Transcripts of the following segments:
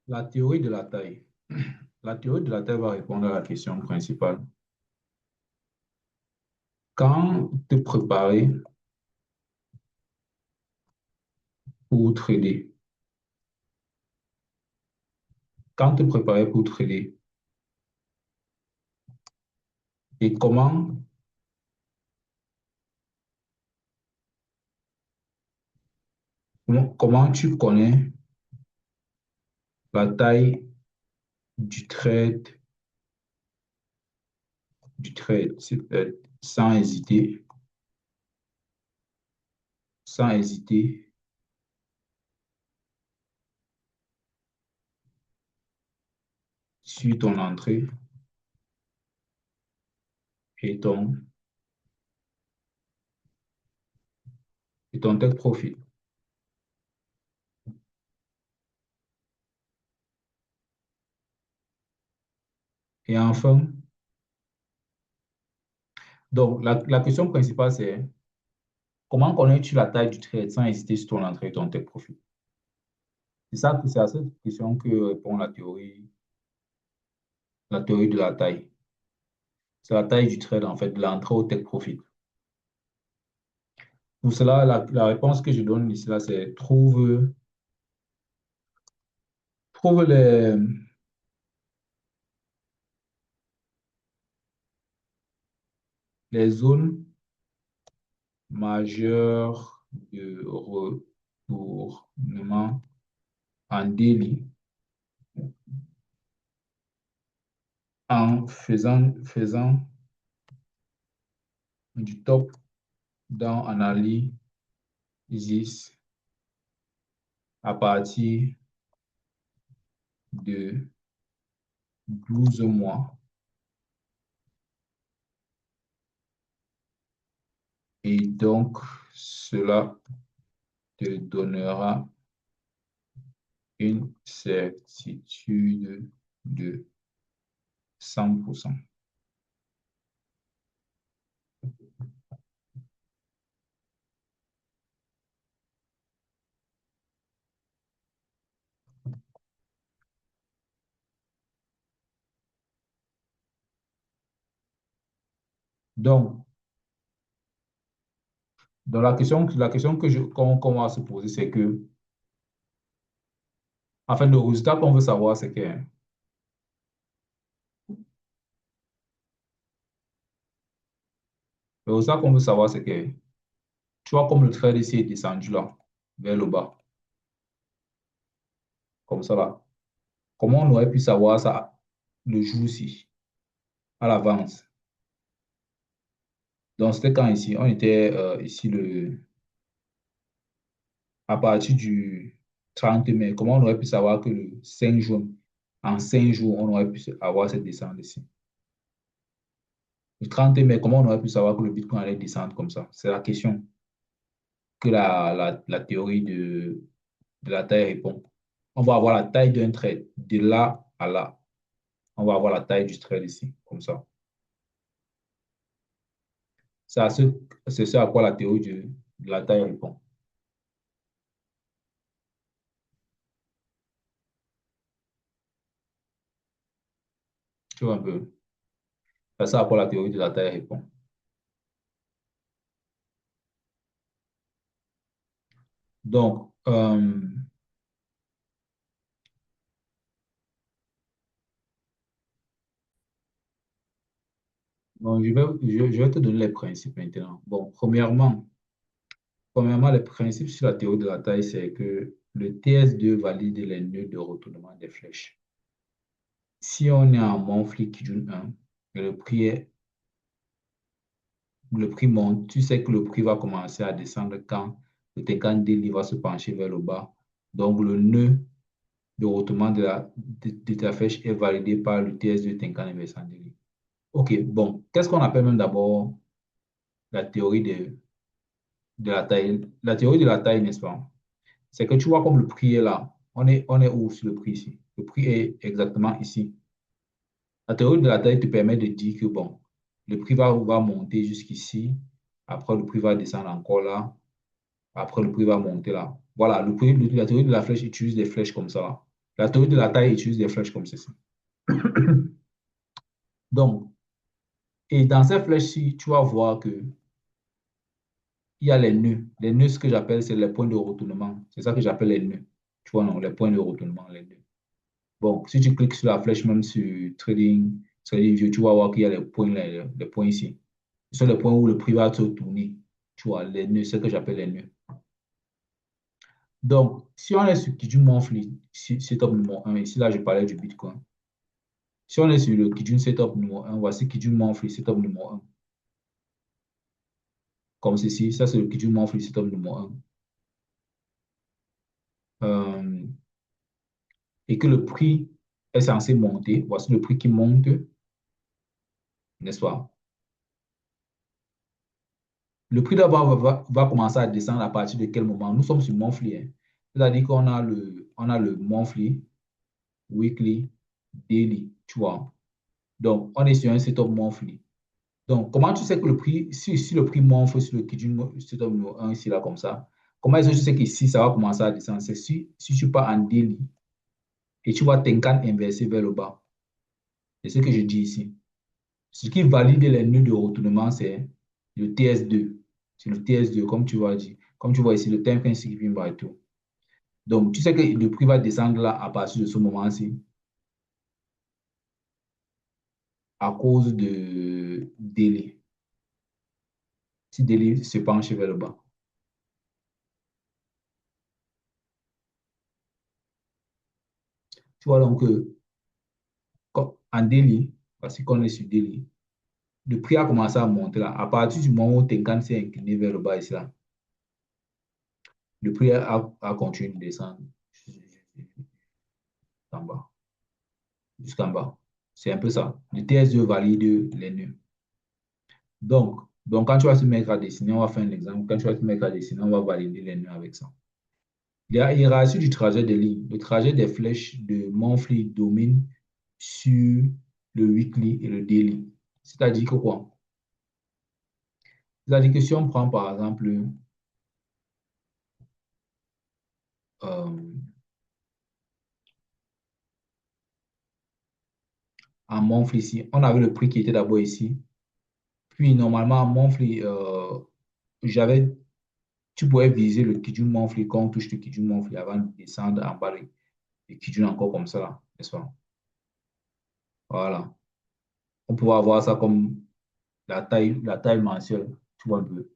La théorie de la taille. La théorie de la taille va répondre à la question principale. Quand te préparer pour trader? Quand te préparer pour trader? Et comment tu connais la taille du trade, sans hésiter, sans hésiter, sur ton entrée et ton take profit. Et enfin, donc la question principale, c'est comment connais-tu la taille du trade sans hésiter sur ton entrée et ton take profit? C'est à cette question que répond la théorie de la taille. C'est la taille du trade, en fait, de l'entrée au take profit. Pour cela, la réponse que je donne ici, là, c'est trouve les zones majeures de retournement en daily en faisant du top-down analysis à partir de 12 mois. Et donc, cela te donnera une certitude de 100%. Donc, dans la question qu'on va se poser, c'est que, enfin, le résultat qu'on veut savoir, c'est que le résultat qu'on veut savoir, c'est que, tu vois, comme le trade ici est descendu là, vers le bas, comme ça là, comment on aurait pu savoir ça le jour-ci, à l'avance? Donc, c'était quand ici? On était ici à partir du 30 mai. Comment on aurait pu savoir que le 5 juin, en 5 jours, on aurait pu avoir cette descente ici? Le 30 mai, comment on aurait pu savoir que le Bitcoin allait descendre comme ça? C'est la question que la théorie de la taille répond. On va avoir la taille d'un trade de là à là. On va avoir la taille du trade ici, comme ça. C'est ce à quoi la théorie de la taille répond. Tu vois un peu? C'est ça à quoi la théorie de la taille répond. Donc, bon, je vais te donner les principes maintenant. Bon, premièrement, les principes sur la théorie de la taille, c'est que le TS2 valide les nœuds de retournement des flèches. Si on est en monthly Kijun 1 et le prix monte, tu sais que le prix va commencer à descendre quand le Tenkan Daily va se pencher vers le bas. Donc, le nœud de retournement de ta flèche est validé par le TS2 Tenkan Inversant Daily. OK, bon, qu'est-ce qu'on appelle même d'abord la théorie de la taille? La théorie de la taille, n'est-ce pas? C'est que tu vois comme le prix est là. On est où sur le prix ici? Le prix est exactement ici. La théorie de la taille te permet de dire que, bon, le prix va monter jusqu'ici. Après, le prix va descendre encore là. Après, le prix va monter là. Voilà, la théorie de la flèche utilise des flèches comme ça, là. La théorie de la taille utilise des flèches comme ceci. Donc, et dans ces flèches-ci, tu vas voir que il y a les nœuds. Les nœuds, ce que j'appelle, c'est les points de retournement. C'est ça que j'appelle les nœuds. Tu vois, non, les points de retournement, les nœuds. Bon, si tu cliques sur la flèche, même sur TradingView, tu vas voir qu'il y a les points, là, les points ici. Ce sont les points où le prix va se tourner. Tu vois, les nœuds, c'est ce que j'appelle les nœuds. Donc, si on est sur Kijun Monthly, setup numéro 1, ici, là, je parlais du Bitcoin. Si on est sur le Kijun setup numéro 1, voici Kijun Monthly setup numéro 1. Comme ceci, ça, c'est le Kijun Monthly setup numéro 1. Et que le prix est censé monter. Voici le prix qui monte, n'est-ce pas? Le prix d'abord va commencer à descendre à partir de quel moment? Nous sommes sur monthly, hein. C'est-à-dire qu'on a on a le monthly, weekly, daily, tu vois. Donc, on est sur un setup monthly. Donc, comment tu sais que le prix, si le prix monte sur le Kijun setup numéro 1 ici, là, comme ça, comment est-ce que tu sais qu'ici, ça va commencer à descendre? C'est si tu pars en daily et tu vois Tenkan inversé vers le bas. C'est ce que je dis ici. Ce qui valide les nœuds de retournement, c'est le TS2. C'est le TS2, comme tu vois dit. Comme tu vois ici, le time frame skipping by two. Donc, tu sais que le prix va descendre là à partir de ce moment-ci à cause de délai. Si délai se penche vers le bas. Tu vois donc que en délai, parce qu'on est sur délai, le prix a commencé à monter là. À partir du moment où Tenkan s'est incliné vers le bas ici, là, le prix a continué de descendre en bas, jusqu'en bas. C'est un peu ça. Le TS2 valide les nœuds. Donc, quand tu vas se mettre à dessiner, on va faire un exemple. Quand tu vas te mettre à dessiner, on va valider les nœuds avec ça. Il y a hiérarchie du trajet des lignes. Le trajet des flèches de monthly domine sur le weekly et le daily. C'est-à-dire que quoi? C'est-à-dire que si on prend par exemple euh, en monthly ici, on avait le prix qui était d'abord ici. Puis normalement, en monthly, j'avais, tu pouvais viser le Kijun monthly quand on touche le Kijun monthly avant de descendre en bas le Kijun encore comme ça, n'est-ce pas? Voilà. On pouvait avoir ça comme la taille mensuelle, tu vois un peu.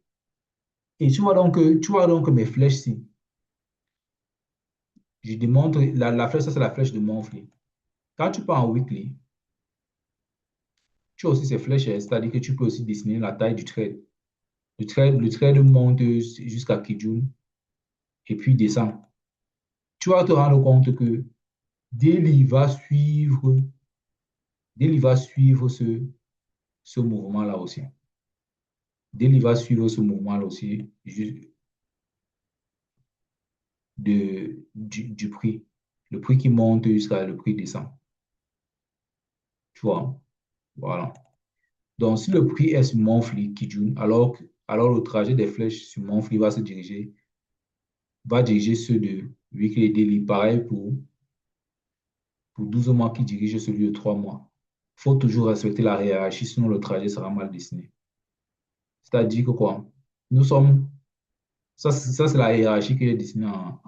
Et tu vois donc que mes flèches ici, je démontre, la flèche, ça c'est la flèche de monthly. Quand tu pars en weekly, tu as aussi ces flèches, c'est-à-dire que tu peux aussi dessiner la taille du trade. Le trade monte jusqu'à Kijun et puis descend. Tu vas te rendre compte que Daily va suivre, Daily va suivre ce mouvement-là aussi. Daily va suivre ce mouvement-là aussi du prix. Le prix qui monte jusqu'à le prix descend. Tu vois? Voilà. Donc, si le prix est sur monthly, Kijun, alors le trajet des flèches sur monthly va diriger ceux de weekly et daily. Pareil pour 12 mois qui dirigent celui de 3 mois. Il faut toujours respecter la hiérarchie, sinon le trajet sera mal dessiné. C'est-à-dire que quoi? Nous sommes, ça c'est la hiérarchie que j'ai dessinée en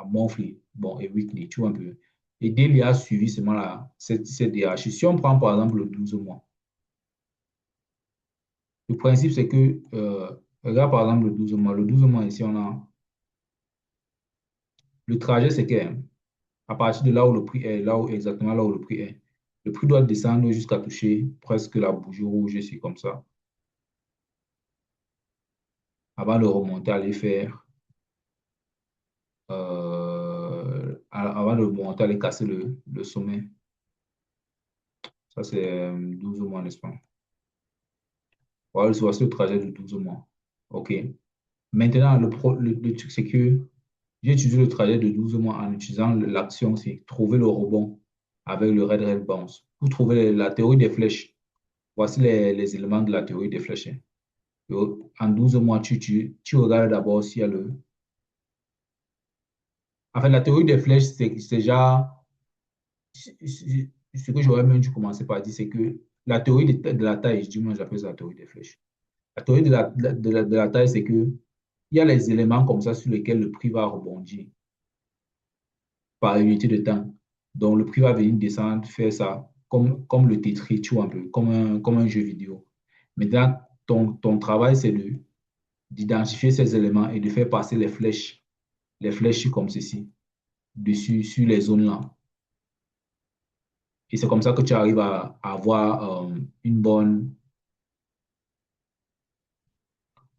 monthly, bon, et weekly, tu vois un peu. Et daily a suivi seulement cette hiérarchie. Si on prend par exemple le 12 mois, le principe c'est que, regarde par exemple le 12 mois. Le 12 mois ici, on a le trajet, c'est que à partir de là où le prix est, exactement là où le prix est, le prix doit descendre jusqu'à toucher presque la bougie rouge ici, comme ça, avant de remonter, aller faire, avant de remonter, aller casser le sommet. Ça, c'est 12 mois, n'est-ce pas? Voilà, voici le trajet de 12 mois. OK. Maintenant, le truc, c'est que j'ai utilisé le trajet de 12 mois en utilisant l'action, c'est trouver le rebond avec le red bounce. Pour trouver la théorie des flèches, voici les éléments de la théorie des flèches. En 12 mois, tu regardes d'abord s'il y a Enfin, la théorie des flèches, c'est déjà ce que j'aurais même dû commencer par dire, c'est que la théorie de la taille, du moins j'appelle ça la théorie des flèches. La théorie de la taille, c'est que il y a les éléments comme ça sur lesquels le prix va rebondir par unité de temps. Donc, le prix va venir descendre, faire ça, comme le Tetris, tu vois, un peu, comme un jeu vidéo. Maintenant, ton travail, c'est d'identifier ces éléments et de faire passer les flèches comme ceci, dessus, sur les zones là. Et c'est comme ça que tu arrives à avoir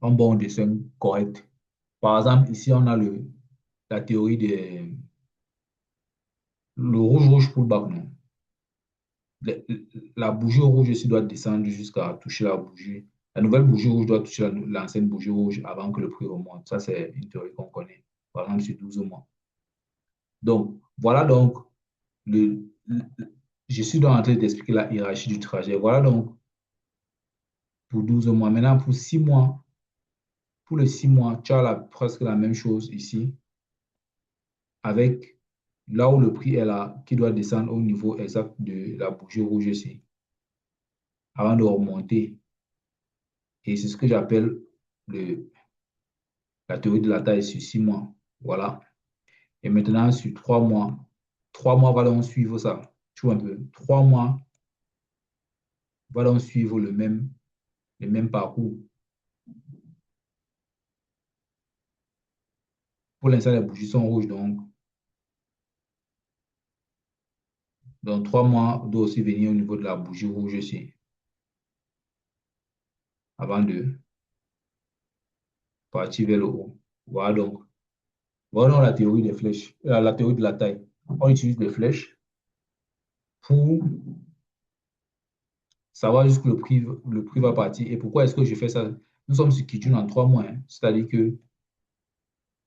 un bon dessin correct. Par exemple, ici, on a la théorie le rouge pour le bac, non? Le- La bougie rouge ici doit descendre jusqu'à toucher la bougie. La nouvelle bougie rouge doit toucher l'ancienne bougie rouge avant que le prix remonte. Ça, c'est une théorie qu'on connaît. Par exemple, sur 12 mois. Donc, voilà donc, je suis donc en train d'expliquer la hiérarchie du trajet. Voilà donc pour 12 mois. Maintenant, pour 6 mois, pour les 6 mois, tu as presque la même chose ici, avec là où le prix est là, qui doit descendre au niveau exact de la bougie rouge ici, avant de remonter. Et c'est ce que j'appelle le, la théorie de la taille sur 6 mois. Voilà. Et maintenant, sur 3 mois va donc suivre ça. Tu vois un peu. 3 mois va donc suivre le même parcours. Pour l'instant, les bougies sont rouges, donc 3 mois doit aussi venir au niveau de la bougie rouge ici, avant de partir vers le haut. Voilà donc. Voilà donc la théorie des flèches, la théorie de la taille. On utilise les flèches pour savoir jusqu'où le prix va partir. Et pourquoi est-ce que je fais ça? Nous sommes sur Kijun en 3 mois, hein. C'est-à-dire que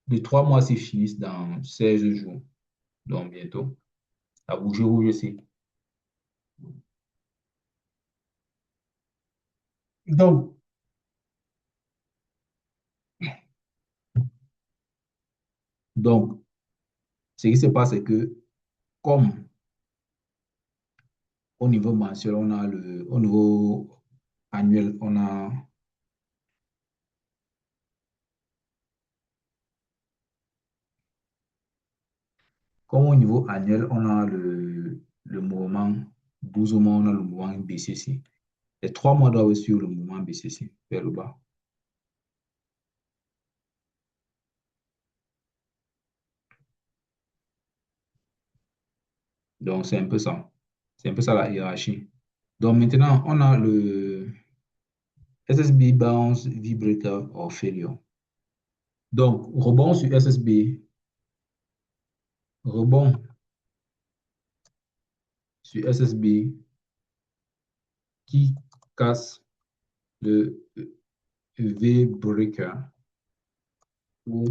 les 3 mois se finissent dans 16 jours. Donc bientôt. La bougie rouge aussi. Donc, donc, ce qui se passe, c'est que comme au niveau mensuel, au niveau annuel, comme au niveau annuel, on a le mouvement, 12 mois, on a le mouvement BCC. Les 3 mois doivent suivre le mouvement BCC vers le bas. Donc, c'est un peu ça. C'est un peu ça la hiérarchie. Donc, maintenant, on a le SSB Bounce V-Breaker or Failure. Donc, rebond sur SSB, rebond sur SSB qui casse le V-Breaker ou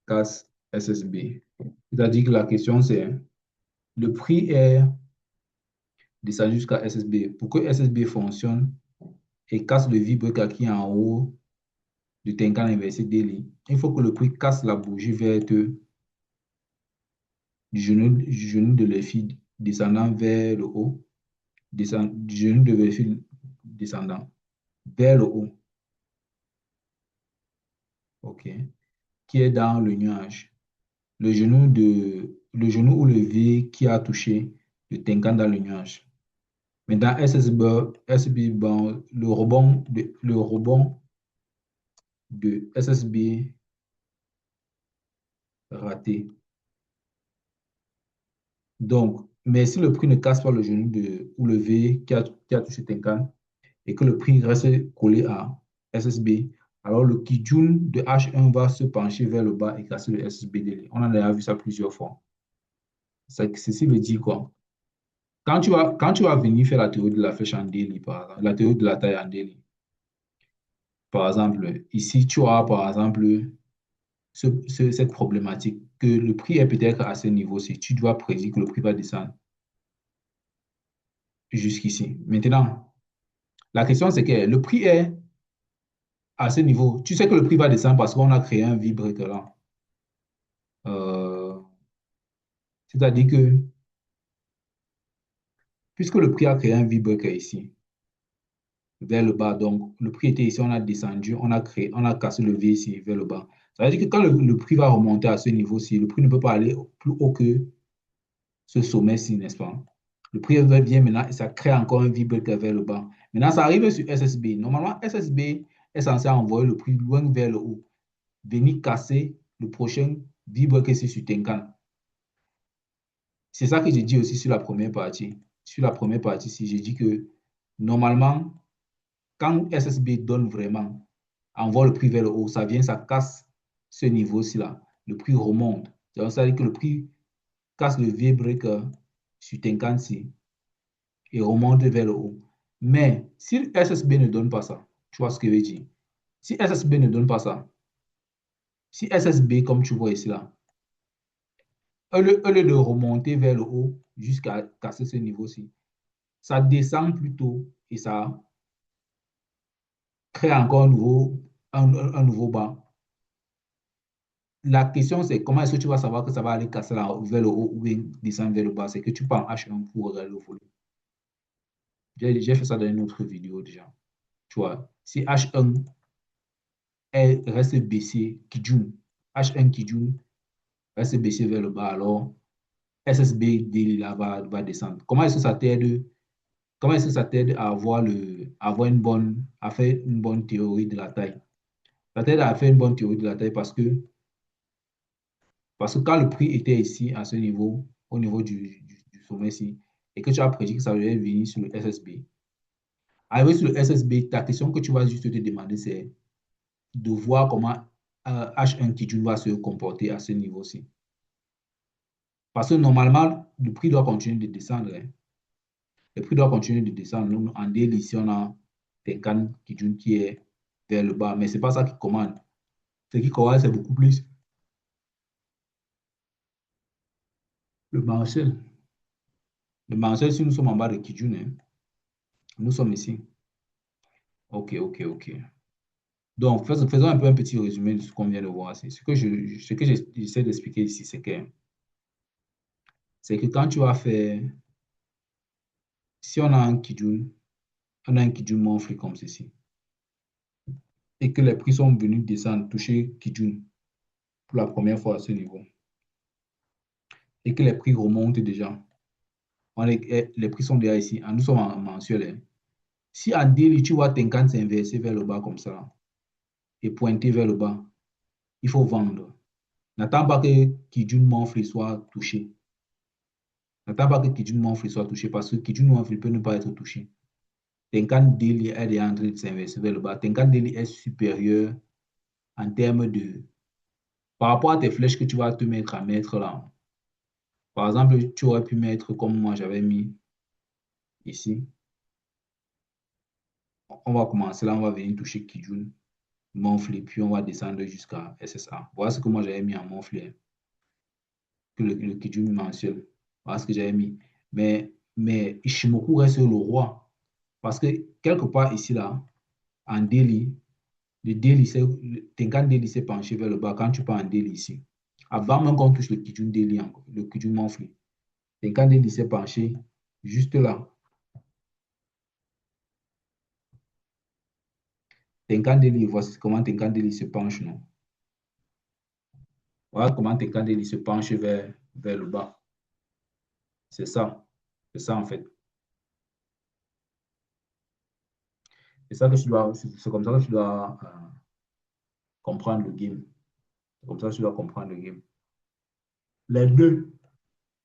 casse SSB. C'est-à-dire que la question, c'est le prix est descendu jusqu'à SSB. Pour que SSB fonctionne et casse le V-Breaker qui est en haut du Tenkan inversé daily, il faut que le prix casse la bougie verte du genou de la fille descendant vers le haut, du genou de la fille descendant vers le haut, ok, qui est dans le nuage. Le genou ou le V qui a touché le Tenkan dans le nuage. Mais dans SSB, bon, le rebond de SSB raté. Donc, mais si le prix ne casse pas le genou ou le V qui a touché Tenkan et que le prix reste collé à SSB, alors le Kijun de H1 va se pencher vers le bas et casser le SSB délai. On en a vu ça plusieurs fois. Ceci veut dire quoi? Quand tu vas venir faire la théorie de la flèche en daily, par exemple, la théorie de la taille en daily, par exemple, ici, tu as, par exemple, cette problématique que le prix est peut-être à ce niveau-ci. Tu dois prédire que le prix va descendre jusqu'ici. Maintenant, la question, c'est que le prix est à ce niveau, tu sais que le prix va descendre parce qu'on a créé un V-break là. Euh, C'est-à-dire que, puisque le prix a créé un V-break ici, vers le bas, donc le prix était ici, on a descendu, on a cassé le V ici vers le bas. Ça veut dire que quand le prix va remonter à ce niveau-ci, le prix ne peut pas aller plus haut que ce sommet-ci, n'est-ce pas? Le prix vient maintenant et ça crée encore un V-break vers le bas. Maintenant, ça arrive sur SSB. Normalement, SSB est censé envoyer le prix loin vers le haut, venir casser le prochain V-break ici sur Tenkan. C'est ça que j'ai dit aussi sur la première partie. Sur la première partie, si j'ai dit que normalement, quand SSB donne vraiment, envoie le prix vers le haut, ça vient, ça casse ce niveau-ci là. Le prix remonte. Donc, ça veut dire que le prix casse le V-break sur Tenkan-ci et remonte vers le haut. Mais si SSB ne donne pas ça, tu vois ce que je veux dire? Si SSB ne donne pas ça, si SSB, comme tu vois ici là, au lieu de remonter vers le haut jusqu'à casser ce niveau-ci, ça descend plutôt et ça crée encore un nouveau bas. La question, c'est comment est-ce que tu vas savoir que ça va aller casser vers le haut ou bien descendre vers le bas? C'est que tu prends H1 pour regarder le volume. J'ai fait ça dans une autre vidéo déjà. Tu vois, si H1 reste baissé, Kijun, H1 Kijun reste baissé vers le bas, alors SSB là, va descendre. Comment est-ce que ça t'aide? Comment est-ce que ça t'aide à avoir à faire une bonne théorie de la taille? Ça t'aide à faire une bonne théorie de la taille parce que quand le prix était ici, à ce niveau, au niveau du sommet-ci, et que tu as prédit que ça allait venir sur le SSB, arrivé sur le SSB, ta question que tu vas juste te demander, c'est de voir comment H1 Kijun va se comporter à ce niveau-ci. Parce que normalement, le prix doit continuer de descendre, hein. Le prix doit continuer de descendre. Nous, en daily, ici, on a Tenkan Kijun qui est vers le bas, mais ce n'est pas ça qui commande. Ce qui commande, c'est beaucoup plus le mensuel. Le mensuel, si nous sommes en bas de Kijun, hein, nous sommes ici. OK, OK, OK. Donc, faisons un peu un petit résumé de ce qu'on vient de voir. Ce que j'essaie d'expliquer ici, c'est que quand tu vas faire, si on a un Kijun monthly comme ceci, et que les prix sont venus descendre, toucher Kijun pour la première fois à ce niveau, et que les prix remontent déjà, les prix sont déjà ici, nous sommes en mensuel, hein. Si en daily, tu vois Tenkan s'inverser vers le bas comme ça, et pointer vers le bas, il faut vendre. N'attends pas que Kijun monthly soit touché. N'attends pas que Kijun Monthly soit touché parce que Kijun Monthly peut ne pas être touché. Tenkan Daily est en train de s'inverser vers le bas. Tenkan Daily est supérieur en termes de... Par rapport à tes flèches que tu vas te mettre à mettre là. Par exemple, tu aurais pu mettre comme moi j'avais mis ici. On va commencer là, on va venir toucher Kijun Monthly, puis on va descendre jusqu'à SSA. Voilà ce que moi j'avais mis en Monthly, hein, que le Kijun mensuel. Voilà ce que j'avais mis. Mais Ishimoku reste le roi. Parce que quelque part ici, là, en daily, le Tenkan daily s'est penché vers le bas quand tu pars en daily ici. Avant même qu'on touche le Kijun daily, le Kijun monthly, Tenkan daily s'est penché juste là. Tenkan daily, voici comment Tenkan daily se penche, non? Voilà comment Tenkan daily se penche vers le bas. C'est ça. C'est ça, en fait. C'est comme ça que tu dois comprendre le game. C'est comme ça que tu dois comprendre le game. Les deux,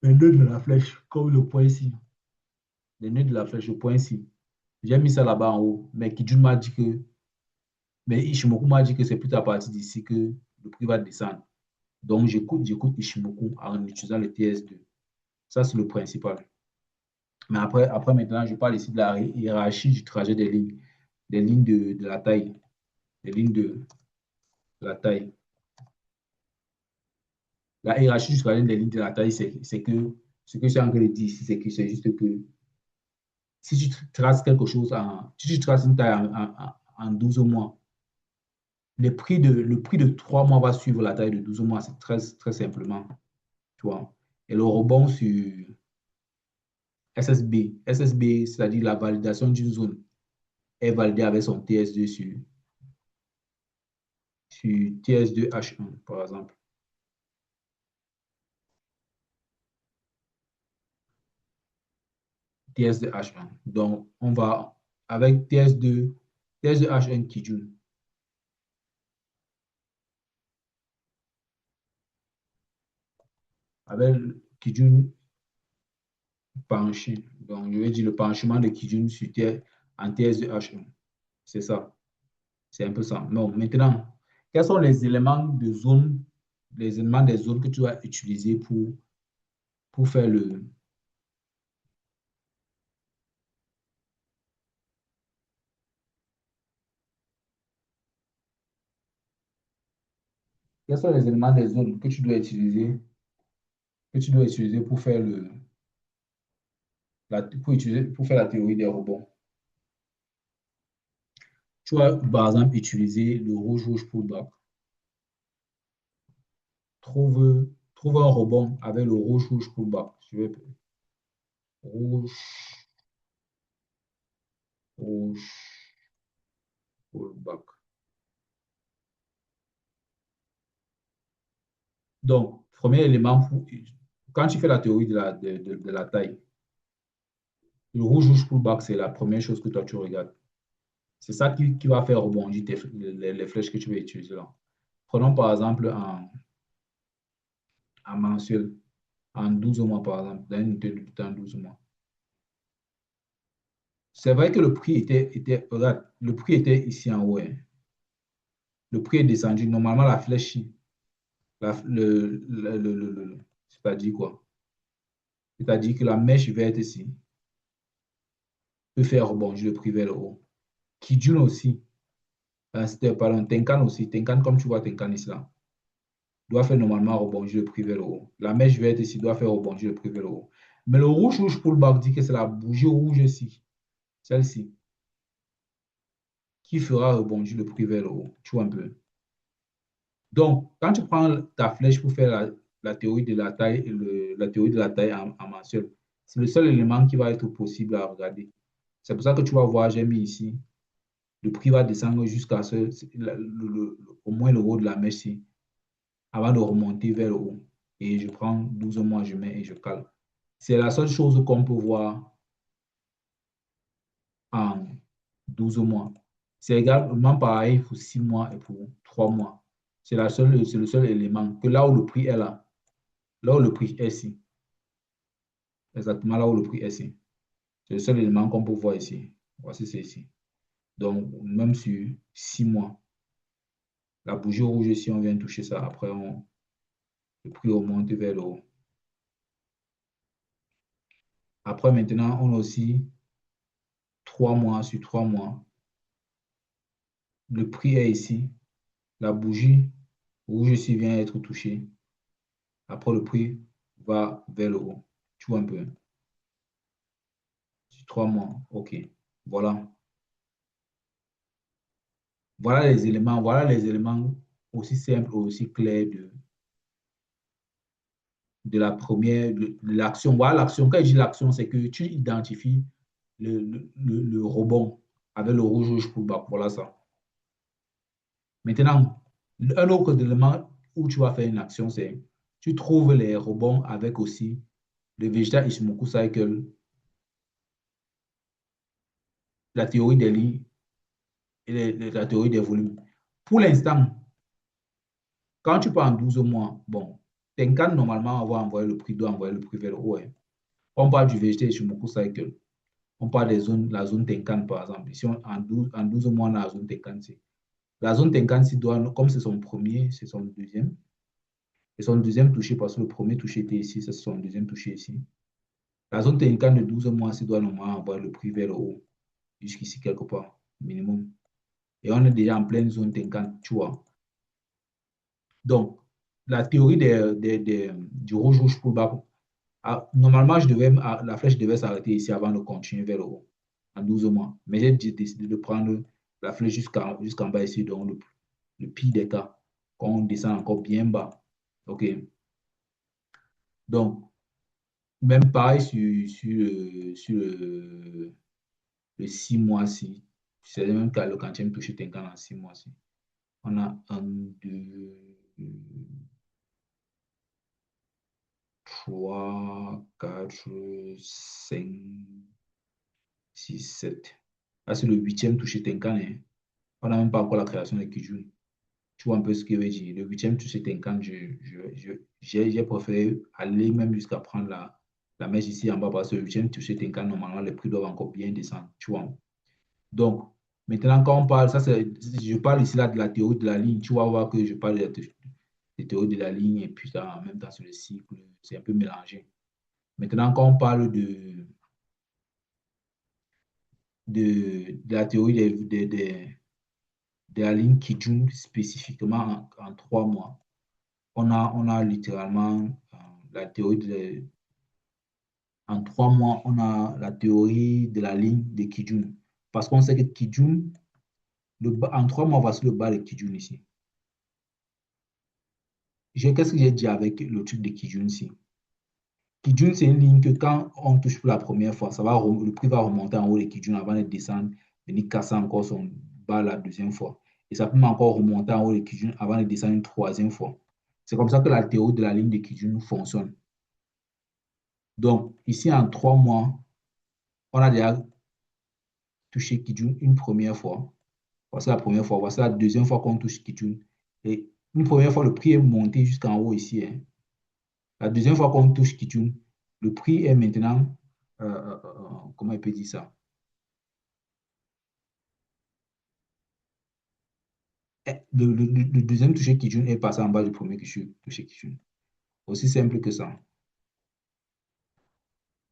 les nœuds de la flèche, comme le point ici. Les nœuds de la flèche, le point ici. J'ai mis ça là-bas en haut, mais Kijun m'a dit que, mais Ishimoku m'a dit que c'est plutôt à partir d'ici que le prix va descendre. Donc, j'écoute Ishimoku en utilisant le TS2. Ça, c'est le principal. Mais après maintenant, je parle ici de la hiérarchie du trajet des lignes de la taille, des lignes de la taille. La hiérarchie du trajet des lignes de la taille, c'est que ce que j'ai en train de dire ici, c'est que c'est juste que si tu traces quelque chose si tu traces une taille en 12 mois, le prix de 3 mois va suivre la taille de 12 mois. C'est très, très simplement. Tu vois. Et le rebond sur SSB. SSB, c'est-à-dire la validation d'une zone, est validée avec son TS2 sur TS2H1, par exemple. TS2H1. Donc, on va avec TS2H1 Kijun, avec Kijun penché. Donc, je vais dire le penchement de Kijun en TS2H1. C'est ça. C'est un peu ça. Non, maintenant, quels sont les éléments de zone, les éléments des zones que tu vas utiliser pour faire le. Quels sont les éléments des zones que tu dois utiliser pour faire pour faire la théorie des rebonds? Tu vas, par exemple, utiliser le rouge-rouge pullback. Trouve un rebond avec le rouge-rouge pullback. Je vais rouge, rouge, pullback. Donc, premier élément, quand tu fais la théorie de la taille, le rouge-rouge pullback, c'est la première chose que toi tu regardes. C'est ça qui va faire rebondir les flèches que tu vas utiliser là. Prenons par exemple en mensuel, en 12 mois par exemple, dans une unité de temps 12 mois. C'est vrai que regarde, le prix était ici en haut, hein. Le prix est descendu. Normalement, la flèche, c'est-à-dire quoi? C'est-à-dire que la mèche verte ici peut faire rebondir le prix vers le haut. Kijun aussi, pardon, Tenkan aussi. Tenkan, comme tu vois, Tenkan ici là, doit faire normalement rebondir le prix vers le haut. La mèche verte ici doit faire rebondir le prix vers le haut. Mais le rouge pullback dit que c'est la bougie rouge ici, celle-ci, qui fera rebondir le prix vers le haut. Tu vois un peu. Donc, quand tu prends ta flèche pour faire la théorie de la taille, la théorie de la taille en mensuel, c'est le seul élément qui va être possible à regarder. C'est pour ça que tu vas voir, j'ai mis ici, le prix va descendre jusqu'à au moins le haut de la mèche ici, avant de remonter vers le haut. Et je prends 12 mois, je mets et je cale. C'est la seule chose qu'on peut voir en 12 mois. C'est également pareil pour 6 mois et pour 3 mois. C'est le seul élément que là où le prix est là, là où le prix est ici, exactement là où le prix est ici. C'est le seul élément qu'on peut voir ici. Voici, c'est ici. Donc, même sur 6 mois, la bougie rouge, si on vient toucher ça, après, le prix augmente vers le haut. Après, maintenant, on a aussi 3 mois sur 3 mois. Le prix est ici. La bougie rouge ici vient être touchée. Après, le prix va vers le haut. Tu vois un peu. Sur 3 mois. OK. Voilà. Voilà les éléments aussi simples, aussi clairs de la première, de l'action. Voilà l'action. Quand je dis l'action, c'est que tu identifies le rebond avec le rouge pour bas. Voilà ça. Maintenant, un autre élément où tu vas faire une action, c'est tu trouves les rebonds avec aussi le Vegeta Ishimoku Cycle, la théorie des lignes et la théorie des volumes. Pour l'instant, quand tu pars en 12 mois, bon, Tenkan normalement doit envoyer le prix vers le haut, hein. On parle du Vegeta Ishimoku Cycle. On parle des zones, la zone Tenkan par exemple. Ici, en 12 mois, on a la zone Tenkan. La zone Tenkan, comme c'est son premier, c'est son deuxième. Et son deuxième touché, parce que le premier touché était ici, c'est son deuxième touché ici. La zone Tenkan de 12 mois, c'est doit normalement avoir le prix vers le haut, jusqu'ici quelque part, minimum. Et on est déjà en pleine zone Tenkan, tu vois. Donc, la théorie du rouge-rouge pullback, normalement, la flèche devait s'arrêter ici avant de continuer vers le haut, en 12 mois. Mais j'ai décidé de prendre la flèche jusqu'en bas ici, donc le pire des cas, quand on descend encore bien bas. OK. Donc, même pareil sur le 6 mois-ci. C'est le même cas, le quantième touché Tenkan en 6 mois-ci. On a 1, 2, 3, 4, 5, 6, 7. Là, c'est le huitième touché Tenkan, hein. On n'a même pas encore la création de Kijun. Tu vois un peu ce que je veux dire. Le huitième touché Tenkan, j'ai préféré aller même jusqu'à prendre la mèche ici en bas parce que le huitième touché Tenkan, normalement, les prix doivent encore bien descendre. Tu vois. Donc, maintenant, quand on parle, je parle ici là de la théorie de la ligne. Tu vas voir que je parle de théorie de la ligne et puis en même temps sur le cycle, c'est un peu mélangé. Maintenant, quand on parle de la théorie de la ligne Kijun spécifiquement en 3 mois, on a littéralement la théorie en 3 mois, on a la théorie de la ligne de Kijun. Parce qu'on sait que Kijun, en 3 mois, voici le bas de Kijun ici. Qu'est-ce que j'ai dit avec le truc de Kijun ici? Kijun, c'est une ligne que quand on touche pour la première fois, le prix va remonter en haut de Kijun avant de descendre, venir casser encore son bas la deuxième fois. Et ça peut encore remonter en haut de Kijun avant de descendre une troisième fois. C'est comme ça que la théorie de la ligne de Kijun fonctionne. Donc, ici, en 3 mois, on a déjà touché Kijun une première fois. Voici la première fois. Voici la deuxième fois qu'on touche Kijun. Et une première fois, le prix est monté jusqu'en haut ici, hein. La deuxième fois qu'on touche Kijun, le prix est maintenant, comment il peut dire ça? Le deuxième touché Kijun est passé en bas du premier touché Kijun. Aussi simple que ça.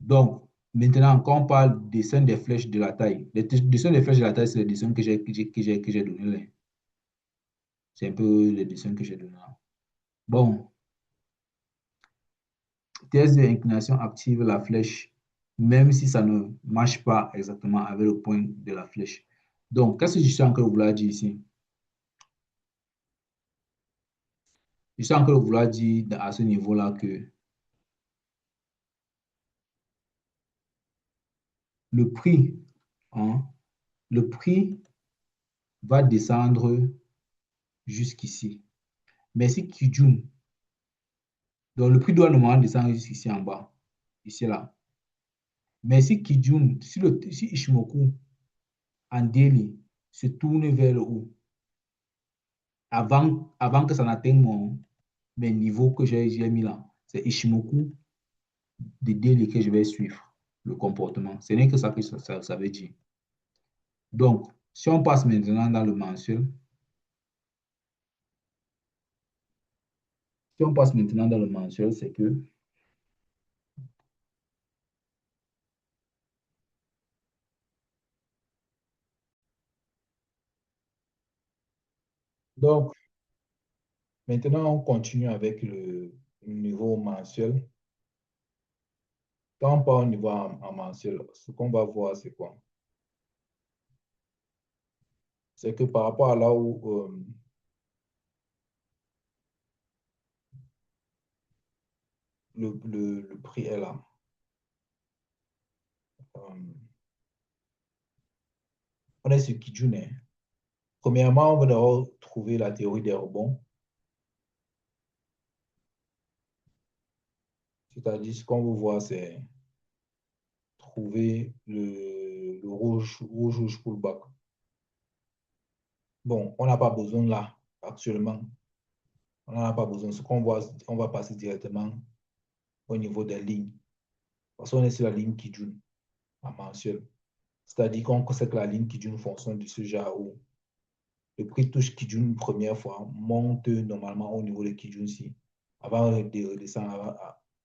Donc, maintenant, quand on parle dessin des flèches de la taille, les dessins des flèches de la taille, c'est les dessins que j'ai donné là. C'est un peu les dessins que j'ai donné là. Bon, thèse d'inclination active la flèche, même si ça ne marche pas exactement avec le point de la flèche. Donc, qu'est-ce que je suis en train de vouloir dire ici? Je suis en train de vouloir dire à ce niveau-là que le prix, hein, le prix va descendre jusqu'ici. Mais si Kijun, donc le prix doit normalement descendre jusqu'ici en bas, ici là. Mais si Kijun, si Ishimoku en daily se tourne vers le haut, avant que ça n'atteigne mes niveaux que j'ai mis là, c'est Ishimoku de daily que je vais suivre le comportement. Ce n'est que ça que ça veut dire. Donc, si on passe maintenant dans le mensuel, si on passe maintenant dans le mensuel, c'est que donc maintenant on continue avec le niveau mensuel. Quand on part au niveau en mensuel, ce qu'on va voir, c'est quoi? C'est que par rapport à là où le prix est là, euh, on est sur Kijun, hein. Premièrement, on va d'abord trouver la théorie des rebonds. C'est-à-dire, ce qu'on veut voir, c'est trouver le rouge pullback. Bon, on n'a pas besoin là, actuellement. On n'en a pas besoin. Ce qu'on voit, on va passer directement au niveau des lignes. Parce qu'on est sur la ligne Kijun en mensuel. C'est-à-dire qu'on sait que la ligne Kijun fonctionne de ce genre où le prix touche Kijun une première fois, monte normalement au niveau de Kijun-ci, avant de redescendre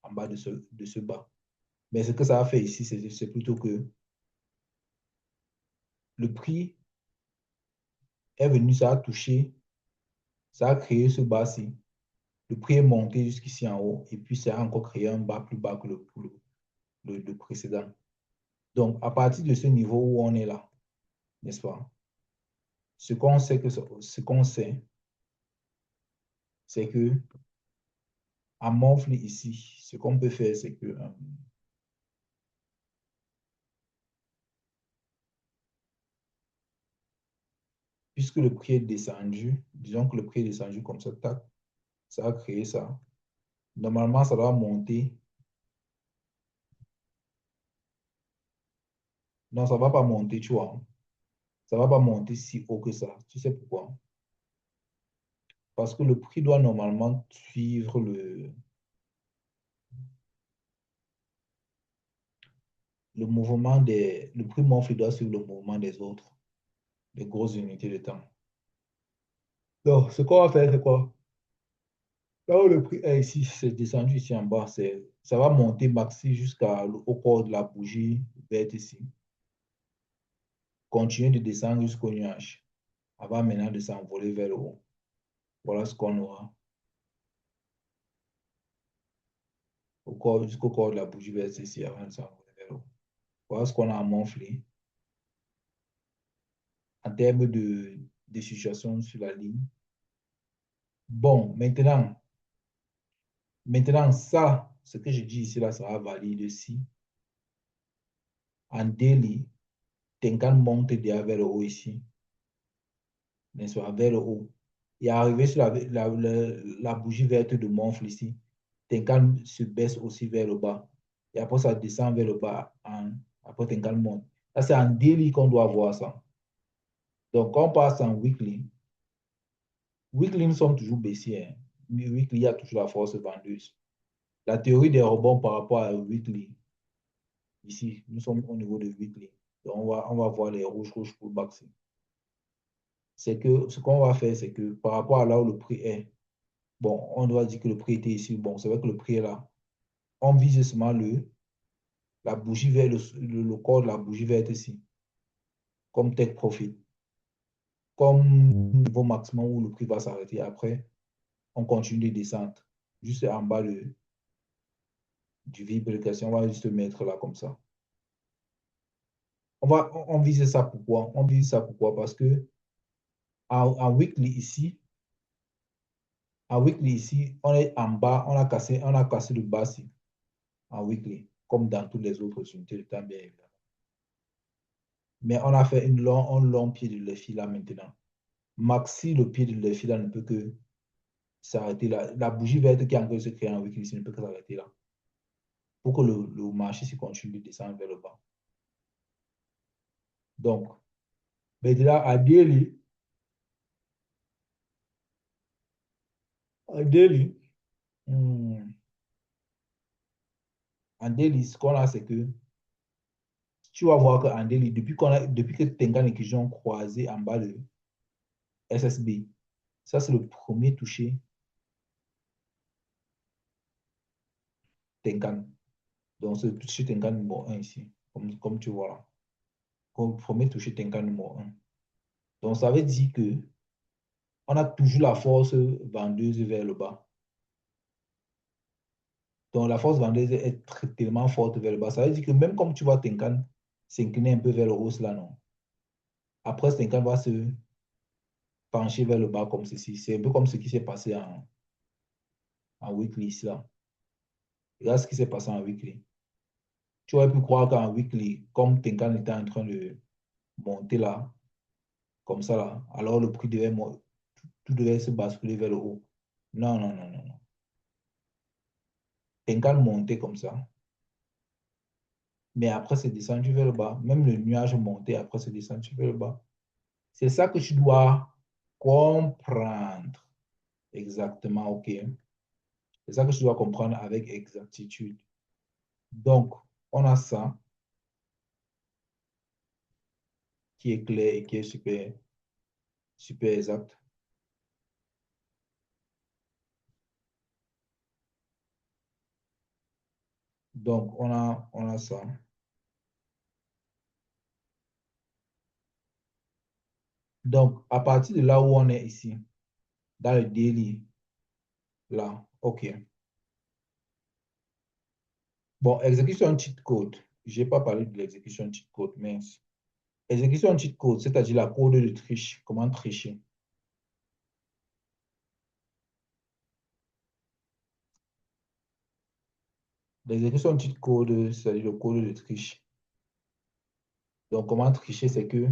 en bas de ce bas. Mais ce que ça a fait ici, c'est plutôt que le prix est venu, ça a touché, ça a créé ce bas-ci. Le prix est monté jusqu'ici en haut et puis ça a encore créé un bas plus bas que le précédent. Donc, à partir de ce niveau où on est là, n'est-ce pas? Ce qu'on sait, c'est que à Monthly ici, ce qu'on peut faire, c'est que puisque le prix est descendu, disons que le prix est descendu comme ça, tac, ça a créé ça. Normalement, ça doit monter. Non, ça ne va pas monter, tu vois. Ça ne va pas monter si haut que ça. Tu sais pourquoi? Parce que le prix doit normalement suivre le mouvement des... Le prix monthly doit suivre le mouvement des autres, des grosses unités de temps. Donc, ce qu'on va faire, c'est quoi? Là où le prix est ici, c'est descendu ici en bas, ça va monter maxi jusqu'au corps de la bougie verte ici. Continuer de descendre jusqu'au nuage, avant maintenant de s'envoler vers le haut. Voilà ce qu'on aura jusqu'au corps de la bougie verte ici, avant de s'envoler vers le haut. Voilà ce qu'on a à Monthly en termes de situation sur la ligne. Bon, maintenant ça, ce que je dis ici, là, sera valide si en daily, Tenkan monte déjà vers le haut ici, n'est-ce pas, vers le haut. Et arrivé sur la bougie verte de Monfle ici, Tenkan se baisse aussi vers le bas. Et après, ça descend vers le bas. Après, Tenkan monte. Là, c'est en daily qu'on doit voir ça. Donc, quand on passe en weekly, nous sommes toujours baissiers, hein. Weekly, il y a toujours la force vendeuse. La théorie des rebonds par rapport à weekly, ici, nous sommes au niveau de weekly. Donc, on va voir les rouges pullbacks. C'est que ce qu'on va faire, c'est que par rapport à là où le prix est, bon, on doit dire que le prix était ici. Bon, c'est vrai que le prix est là. On vise seulement la bougie verte, le corps de la bougie verte ici, comme take profit, comme niveau maximum où le prix va s'arrêter. Après, on continue de descendre. Juste en bas du vibre de question, on va juste mettre là comme ça. On vise ça pourquoi? On vise ça pourquoi? Parce que en weekly ici, on est en bas, on a cassé le bas ici, en weekly, comme dans toutes les autres unités de temps, bien évidemment. Mais on a fait un long pied de défi là maintenant. Maxi, le pied de défi là ne peut que s'arrêter là. La bougie verte qui est en train de se créer en weekly ici ne peut que s'arrêter là. Pour que le marché se continue de descendre vers le bas. Donc, maintenant, à daily, hmm, en daily, ce qu'on a, c'est que tu vas voir qu'en daily, depuis que Tengan et Kijun ont croisé en bas de SSB, ça c'est le premier touché Tengan. Donc, c'est le touché Tengan numéro 1 ici, comme tu vois là. Comme premier touché Tengan numéro 1. Donc, ça veut dire que on a toujours la force vendeuse vers le bas. Donc, la force vendeuse est tellement forte vers le bas. Ça veut dire que même comme tu vois Tenkan s'incliner un peu vers le haut, là, non. Après, Tenkan va se pencher vers le bas comme ceci. C'est un peu comme ce qui s'est passé en weekly ici, là. Regarde ce qui s'est passé en weekly. Tu aurais pu croire qu'en weekly, comme Tenkan était en train de monter là, comme ça, là, alors le prix devait, tout devait se basculer vers le haut. Non, non, non, non, non. Tenkan montait comme ça. Mais après, c'est descendu vers le bas. Même le nuage montait, après, c'est descendu vers le bas. C'est ça que tu dois comprendre. Exactement, OK. C'est ça que tu dois comprendre avec exactitude. Donc, on a ça qui est clair et qui est super, super exact. Donc, on a ça. Donc, à partir de là où on est ici, dans le daily, là, OK. Bon, exécution cheat code. Je n'ai pas parlé de l'exécution cheat code, mais exécution cheat code, c'est-à-dire la code de triche, comment tricher. L'exécution de cheat code, c'est le code de triche. Donc, comment tricher, c'est que,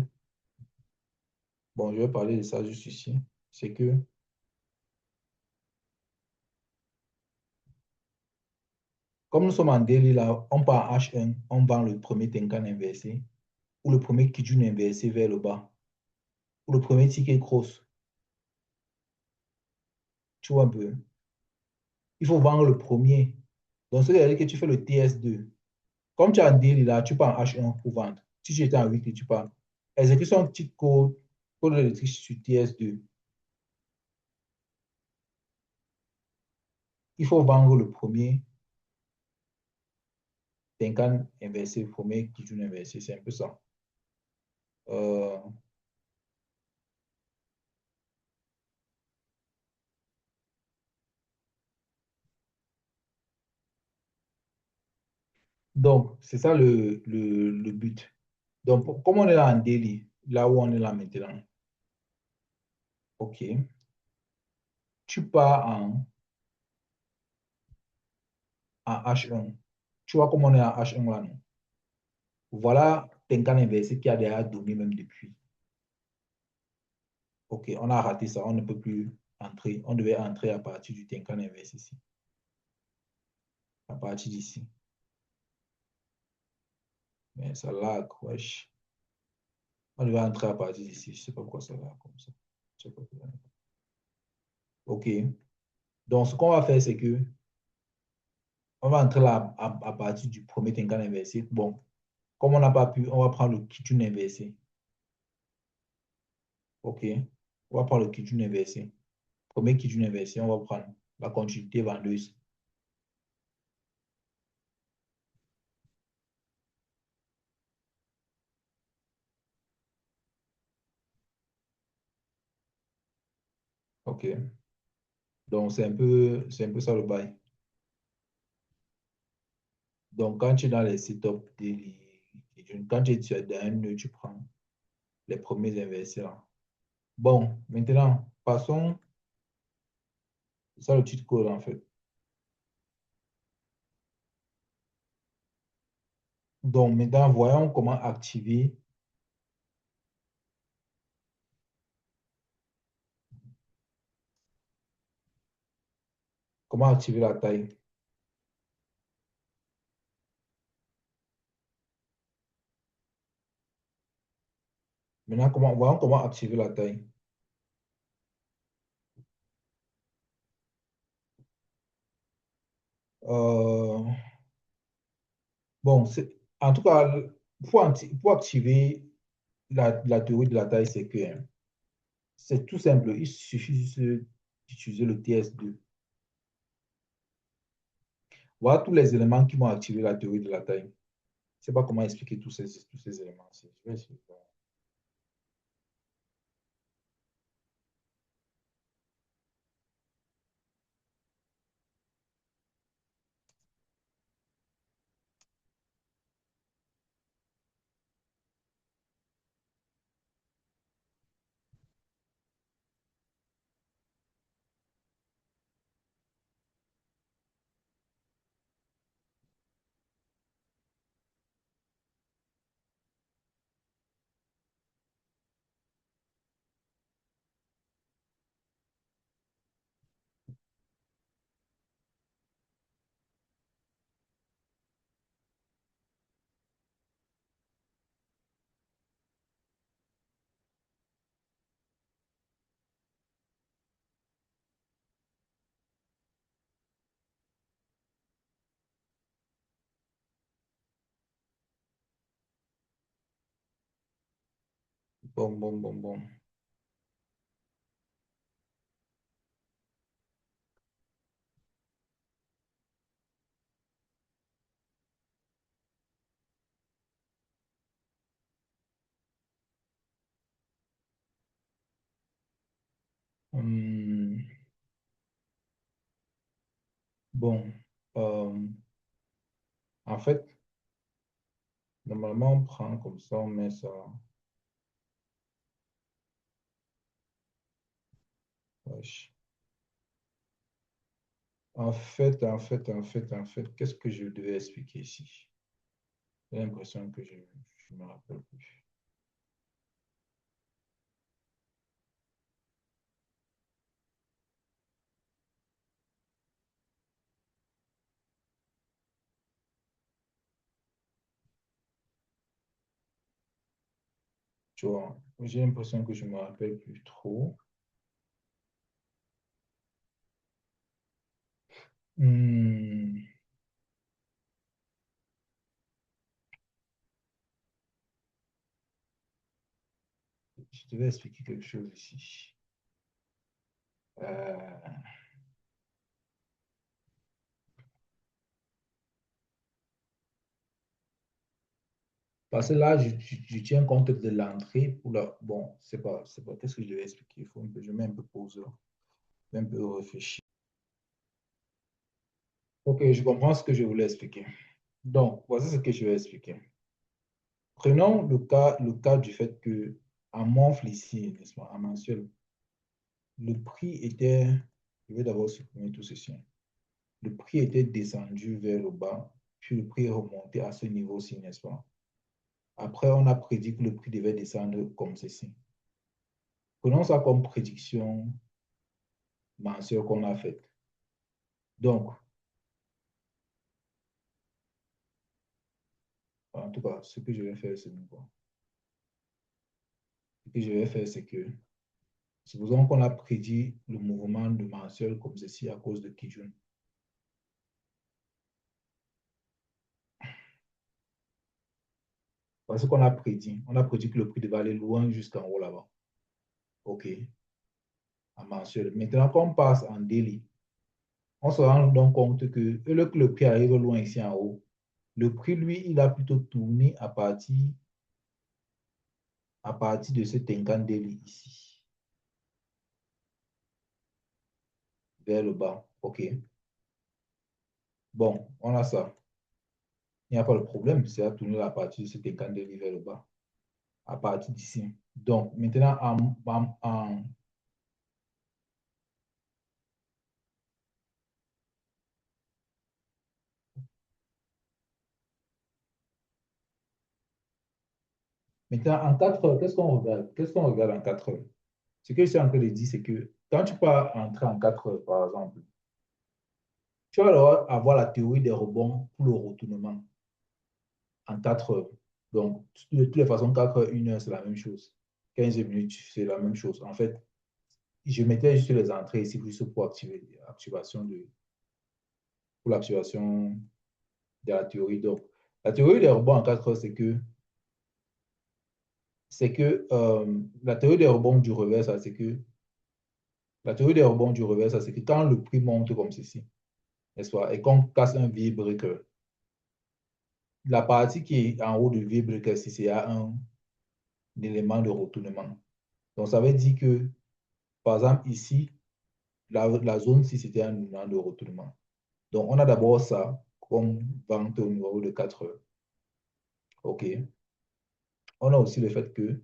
bon, je vais parler de ça juste ici. C'est que, comme nous sommes en daily, là, on part en H1, on vend le premier Tenkan inversé, ou le premier Kijun inversé vers le bas, ou le premier ticket cross. Tu vois un peu. Il faut vendre le premier. Donc, ça veut dire que tu fais le TS2. Comme tu as un daily, là, tu pars en H1 pour vendre. Si tu étais en weekly, tu pars. Exécution de cheat code, code de triche sur TS2. Il faut vendre le premier Tenkan inversé, le premier Kijun inversé. C'est un peu ça. Euh, donc, c'est ça le but. Donc, comme on est là en daily, là où on est là maintenant, OK, tu pars en H1. Tu vois comment on est en H1 là, non? Voilà Tenkan inversé qui a déjà donné même depuis. OK, on a raté ça, on ne peut plus entrer. On devait entrer à partir du Tenkan inversé ici, à partir d'ici. Mais ça lag, wesh. On devait entrer à partir d'ici. Je ne sais pas pourquoi ça lag comme ça. Je sais pas pourquoi. OK. Donc, ce qu'on va faire, c'est que on va entrer là à partir du premier Tenkan inversé. Bon, comme on n'a pas pu, on va prendre le Kijun inversé. OK. On va prendre le Kijun inversé. Premier Kijun inversé, on va prendre la continuité vendeuse. OK. Donc, c'est un peu ça le bail. Donc, quand tu es dans les setups des Kijun, quand tu es dans un nœud, tu prends les premiers inversés là. Bon, maintenant, passons. C'est ça le cheat code en fait. Donc, maintenant, voyons comment activer la taille. Maintenant, voyons comment activer la taille. Euh, bon, en tout cas, pour activer la théorie de la taille, c'est que hein, c'est tout simple. Il suffit juste d'utiliser le TS2. Voilà tous les éléments qui vont activer la théorie de la taille. Je ne sais pas comment expliquer tous ces éléments. Je vais essayer de voir. Bon. Hum, bon. Euh, en fait, normalement, on prend comme ça, on met ça. Wesh. qu'est-ce que je devais expliquer ici? J'ai l'impression que je ne me rappelle plus. Tu vois, j'ai l'impression que je ne me rappelle plus trop. Hmm, je devais expliquer quelque chose ici. Euh, Parce que là, je tiens compte de l'entrée pour la... Bon, c'est pas, qu'est-ce que je devais expliquer? Il faut que je mets un peu pause, là. Je mets un peu réfléchir. Ok, je comprends ce que je voulais expliquer. Donc, voici ce que je vais expliquer. Prenons le cas du fait que à Monfle ici, n'est-ce pas, à mensuel, le prix était, je vais d'abord supprimer tout ceci. Le prix était descendu vers le bas, puis le prix est remonté à ce niveau-ci, n'est-ce pas? Après, on a prédit que le prix devait descendre comme ceci. Prenons ça comme prédiction mensuelle qu'on a faite. Donc, en tout cas, ce que je vais faire, c'est quoi? Ce que je vais faire, c'est que, supposons qu'on a prédit le mouvement de mensuel comme ceci à cause de Kijun. Parce qu'on a prédit. On a prédit que le prix devait aller loin jusqu'en haut là-bas. OK, en mensuel. Maintenant, quand on passe en daily, on se rend donc compte que le prix arrive loin ici en haut. Le prix, lui, il a plutôt tourné à partir de ce Tenkan daily ici, vers le bas. OK. Bon, on a ça. Il n'y a pas de problème. C'est à tourner à partir de ce Tenkan daily vers le bas. À partir d'ici. Donc, maintenant, maintenant, en 4 heures, qu'est-ce qu'on regarde? Qu'est-ce qu'on regarde en 4 heures? Ce que je suis en train de dire, c'est que quand tu pars entrer en 4 heures, par exemple, tu vas alors avoir la théorie des rebonds pour le retournement en 4 heures. Donc, de toutes les façons, 4 heures, 1 heure, c'est la même chose. 15 minutes, c'est la même chose. En fait, je mettais juste les entrées ici juste pour pour l'activation de la théorie. Donc, la théorie des rebonds en 4 heures, la théorie des rebonds du revers, ça, c'est que la théorie des rebonds du revers, ça, c'est que quand le prix monte comme ceci, n'est-ce pas, et qu'on casse un V-breaker, la partie qui est en haut du V-breaker, si c'est un élément de retournement. Donc, ça veut dire que, par exemple, ici, la zone 6 c'était un élément de retournement. Donc, on a d'abord ça comme vente au niveau de 4 heures. OK. On a aussi le fait que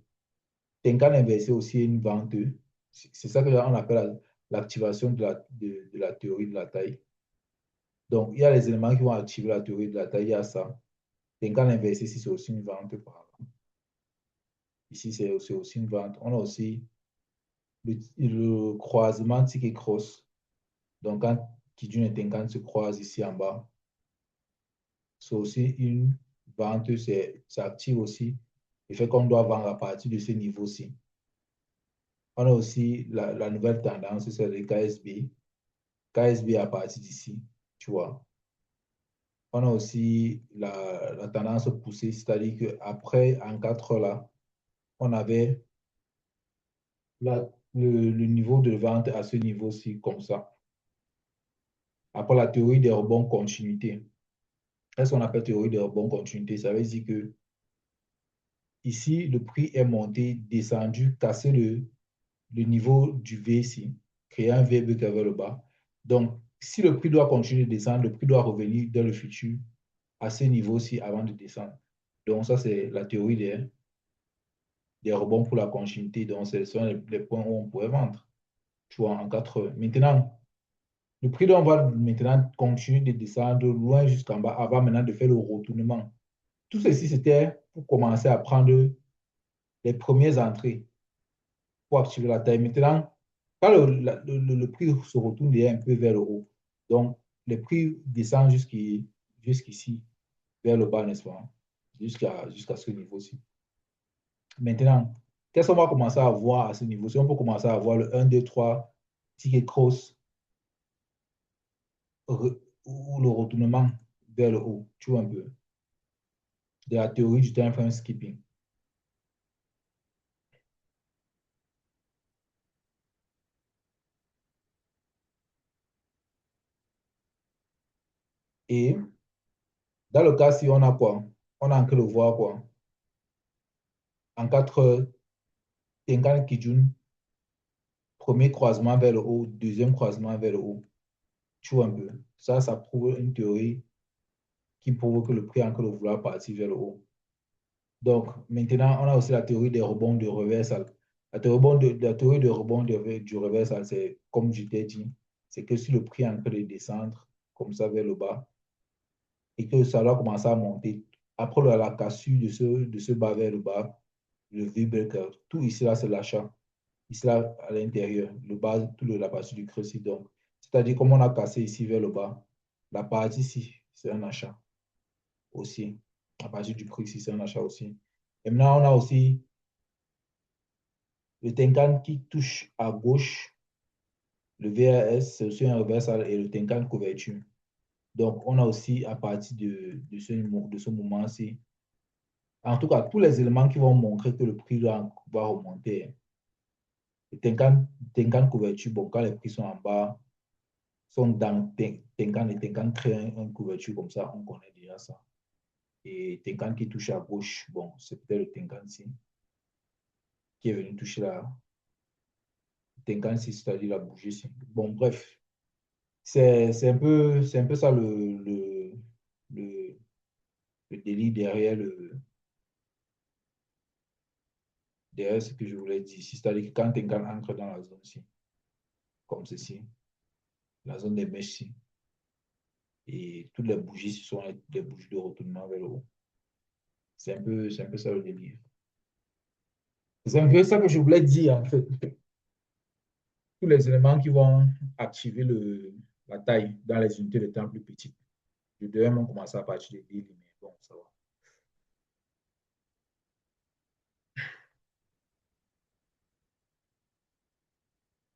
Tenkan inversé aussi est une vente. C'est ça que on appelle l'activation de la théorie de la taille. Donc, il y a les éléments qui vont activer la théorie de la taille. Il y a ça. Tenkan inversé, si c'est aussi une vente. Ici, c'est aussi une vente. On a aussi le croisement tic et cross. Donc, quand Kijun et Tenkan se croisent ici en bas, c'est aussi une vente, ça active aussi le fait qu'on doit vendre à partir de ce niveau-ci. On a aussi la nouvelle tendance, c'est le KSB. KSB à partir d'ici, tu vois. On a aussi la tendance poussée, c'est-à-dire qu'après, en 4 heures là, on avait le niveau de vente à ce niveau-ci, comme ça. Après, la théorie des rebonds continuité. Qu'est-ce qu'on appelle théorie des rebonds continuité? Ça veut dire que ici, le prix est monté, descendu, cassé le niveau du V ici, créer un V qui vers le bas. Donc, si le prix doit continuer de descendre, le prix doit revenir dans le futur à ce niveau-ci avant de descendre. Donc, ça, c'est la théorie des rebonds pour la continuité. Donc, ce sont les points où on pourrait vendre, tu vois, en 4 heures. Maintenant, Le prix on va maintenant continuer de descendre loin jusqu'en bas avant maintenant de faire le retournement. Tout ceci, c'était pour commencer à prendre les premières entrées pour activer la taille. Maintenant, quand le prix se retourne déjà un peu vers le haut, donc les prix descendent jusqu'ici, vers le bas, n'est-ce pas? Jusqu'à ce niveau-ci. Maintenant, qu'est-ce qu'on va commencer à voir à ce niveau-ci? On peut commencer à voir le 1, 2, 3, ticket cross ou le retournement vers le haut. Tu vois un peu de la théorie du time frame skipping. Et dans le cas si on a quoi? On a en train de voir quoi? En 4 heures, Tenkan Kijun, premier croisement vers le haut, deuxième croisement vers le haut. Tu vois un peu. Ça prouve une théorie qui prouve que le prix est en train de vouloir partir vers le haut. Donc, maintenant, on a aussi la théorie des rebonds de reversal. La théorie de rebond du reversal, c'est comme je t'ai dit, c'est que si le prix est en train de descendre comme ça vers le bas et que ça doit commencer à monter, après la cassure de ce bas vers le bas, le V-breaker, tout ici là, c'est l'achat. Ici là, à l'intérieur, le bas, la partie du creux ici. Donc, c'est-à-dire, comme on a cassé ici vers le bas, la partie ici, c'est un achat aussi. À partir du prix ici, c'est un achat aussi. Et maintenant, on a aussi le Tenkan qui touche à gauche, le VRS, c'est aussi un reversal et le Tenkan couverture. Donc, on a aussi à partir de ce moment-ci, en tout cas, tous les éléments qui vont montrer que le prix va remonter. Le Tenkan couverture, bon, quand les prix sont en bas, sont dans Tenkan et Tenkan crée une couverture comme ça, on connaît déjà ça. Et Tenkan qui touche à gauche, bon, c'est peut-être le Tenkan-ci qui est venu toucher la Tenkan-ci, c'est-à-dire la bougie-ci. Bon, bref, c'est un peu ça le, le délit derrière ce que je voulais dire ici. C'est-à-dire que quand Tenkan entre dans la zone-ci, comme ceci, la zone des mèches-ci, et toutes les bougies, ce sont les bougies de retournement vers le haut. C'est un peu ça le délire. C'est un peu ça que je voulais dire, en fait. Tous les éléments qui vont activer la taille dans les unités de temps plus petites. Je devais même commencer à partir de 10, mais bon, ça va.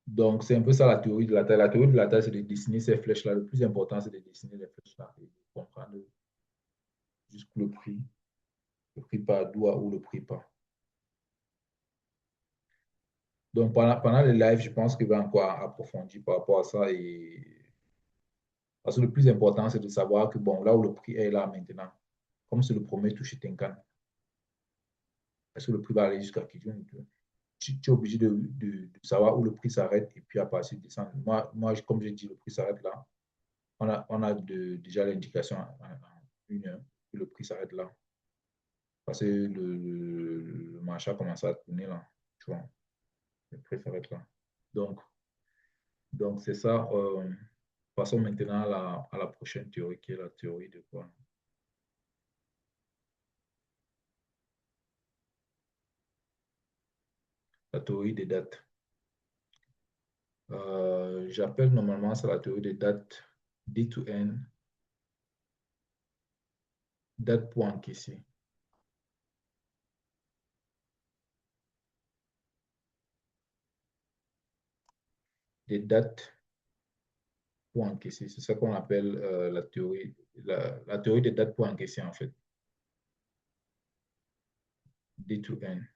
Donc, c'est un peu ça la théorie de la taille. La théorie de la taille, c'est de dessiner ces flèches-là. Le plus important, c'est de dessiner les flèches-là et de comprendre jusqu'où le prix part, d'où où le prix part. Donc, pendant les lives, je pense qu'il va encore approfondir par rapport à ça. Parce que le plus important, c'est de savoir que, bon, là où le prix est là maintenant, comme c'est le premier toucher Tenkan, est-ce que le prix va aller jusqu'à Kijun? Tu es obligé de savoir où le prix s'arrête et puis à partir de descendre. Moi, comme j'ai dit, le prix s'arrête là. On a déjà l'indication en 1 heure que le prix s'arrête là. Parce que le marché a commencé à tourner là. Tu vois, le prix s'arrête là. Donc, donc c'est ça. Passons maintenant à la prochaine théorie qui est la théorie de quoi? La théorie des dates. J'appelle normalement ça la théorie des dates D to N, date pour encaisser. Des dates pour encaisser. C'est ça qu'on appelle la théorie des dates pour encaisser en fait. D to N.